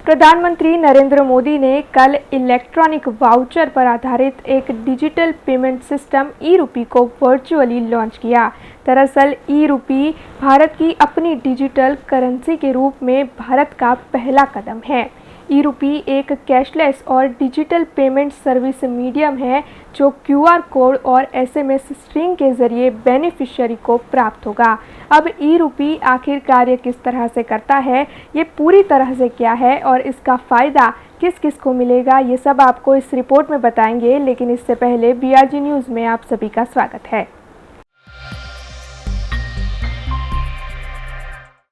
प्रधानमंत्री नरेंद्र मोदी ने कल इलेक्ट्रॉनिक वाउचर पर आधारित एक डिजिटल पेमेंट सिस्टम ई-रूपी को वर्चुअली लॉन्च किया। दरअसल ई-रूपी भारत की अपनी डिजिटल करेंसी के रूप में भारत का पहला कदम है। ई-रूपी एक कैशलेस और डिजिटल पेमेंट सर्विस मीडियम है जो क्यूआर कोड और एसएमएस स्ट्रिंग के जरिए बेनिफिशियरी को प्राप्त होगा। अब ई-रूपी आखिर कार्य किस तरह से करता है, ये पूरी तरह से क्या है और इसका फ़ायदा किस किस को मिलेगा, ये सब आपको इस रिपोर्ट में बताएंगे। लेकिन इससे पहले बीआरजी न्यूज़ में आप सभी का स्वागत है।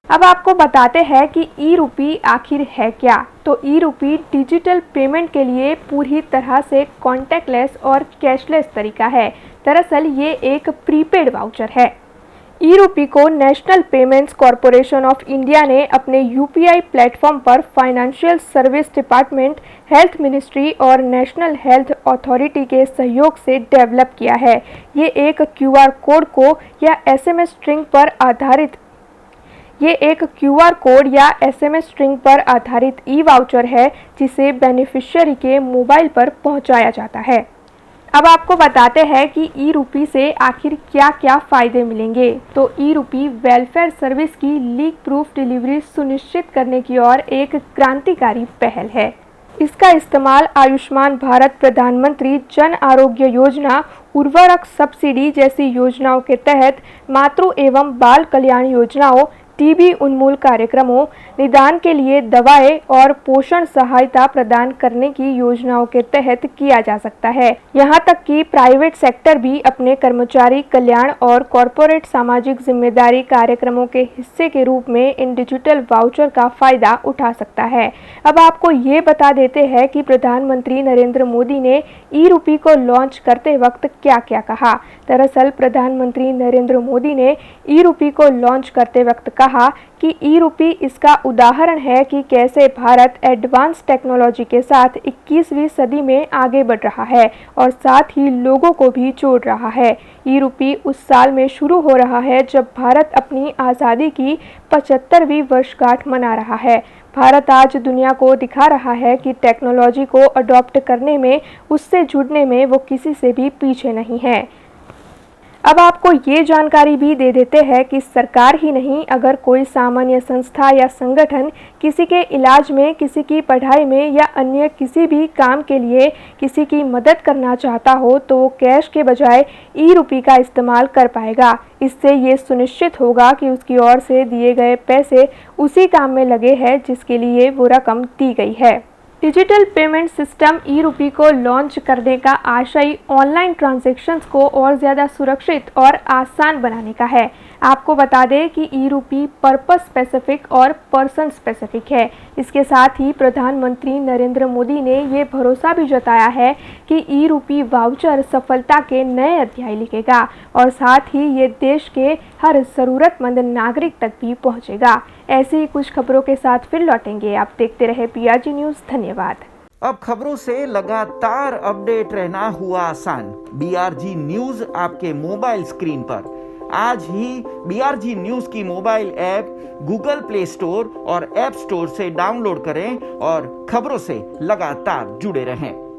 अब आपको बताते हैं कि ई-रूपी आखिर है क्या। तो ई-रूपी डिजिटल पेमेंट के लिए पूरी तरह से कॉन्टैक्टलेस और कैशलेस तरीका है। दरअसल ये एक प्रीपेड वाउचर है। ई-रूपी को national payments corporation of India ने अपने यूपीआई प्लेटफॉर्म पर financial service department, health ministry और नेशनल हेल्थ अथॉरिटी के सहयोग से डेवलप किया है। ये एक क्यूआर कोड को या एसएमएस स्ट्रिंग पर आधारित ई वाउचर है जिसे बेनिफिशियरी के मोबाइल पर पहुंचाया जाता है। अब आपको बताते हैं कि ई-रूपी से आखिर क्या क्या फ़ायदे मिलेंगे। तो ई-रूपी वेलफेयर सर्विस की लीक प्रूफ डिलीवरी सुनिश्चित करने की ओर एक क्रांतिकारी पहल है। इसका इस्तेमाल आयुष्मान भारत, प्रधानमंत्री जन आरोग्य योजना, उर्वरक सब्सिडी जैसी योजनाओं के तहत, मातृ एवं बाल कल्याण योजनाओं, टीबी उन्मूलन कार्यक्रमों, निदान के लिए दवाएं और पोषण सहायता प्रदान करने की योजनाओं के तहत किया जा सकता है। यहां तक कि प्राइवेट सेक्टर भी अपने कर्मचारी कल्याण और कॉरपोरेट सामाजिक जिम्मेदारी कार्यक्रमों के हिस्से के रूप में इन डिजिटल वाउचर का फायदा उठा सकता है। अब आपको ये बता देते हैं कि प्रधानमंत्री नरेंद्र मोदी ने ई-रूपी को लॉन्च करते वक्त क्या क्या कहा। दरअसल प्रधानमंत्री नरेंद्र मोदी ने ई-रूपी को लॉन्च करते वक्त कहा कि ई-रूपी इसका उदाहरण है कि कैसे भारत एडवांस टेक्नोलॉजी के साथ 21वीं सदी में आगे बढ़ रहा है और साथ ही लोगों को भी जोड़ रहा है। ई-रूपी उस साल में शुरू हो रहा है जब भारत अपनी आज़ादी की 75वीं वर्षगांठ मना रहा है। भारत आज दुनिया को दिखा रहा है कि टेक्नोलॉजी को अडॉप्ट करने में, उससे जुड़ने में वो किसी से भी पीछे नहीं है। अब आपको ये जानकारी भी दे देते हैं कि सरकार ही नहीं, अगर कोई सामान्य संस्था या संगठन किसी के इलाज में, किसी की पढ़ाई में या अन्य किसी भी काम के लिए किसी की मदद करना चाहता हो तो वो कैश के बजाय ई-रूपी का इस्तेमाल कर पाएगा। इससे ये सुनिश्चित होगा कि उसकी ओर से दिए गए पैसे उसी काम में लगे हैं जिसके लिए वो रकम दी गई है। डिजिटल पेमेंट सिस्टम ई-रूपी को लॉन्च करने का आशय ऑनलाइन ट्रांजैक्शंस को और ज़्यादा सुरक्षित और आसान बनाने का है। आपको बता दें कि ई-रूपी पर्पस स्पेसिफिक और पर्सन स्पेसिफिक है। इसके साथ ही प्रधानमंत्री नरेंद्र मोदी ने ये भरोसा भी जताया है कि ई-रूपी वाउचर सफलता के नए अध्याय लिखेगा और साथ ही ये देश के हर ज़रूरतमंद नागरिक तक भी पहुंचेगा। ऐसी ही कुछ खबरों के साथ फिर लौटेंगे। आप देखते रहे बीआरजी न्यूज़। धन्यवाद। अब खबरों से लगातार अपडेट रहना हुआ आसान। बीआरजी न्यूज़ आपके मोबाइल स्क्रीन पर। आज ही बीआरजी न्यूज़ की mobile app Google play store और ऐप स्टोर से डाउनलोड करें और खबरों से लगातार जुड़े रहें।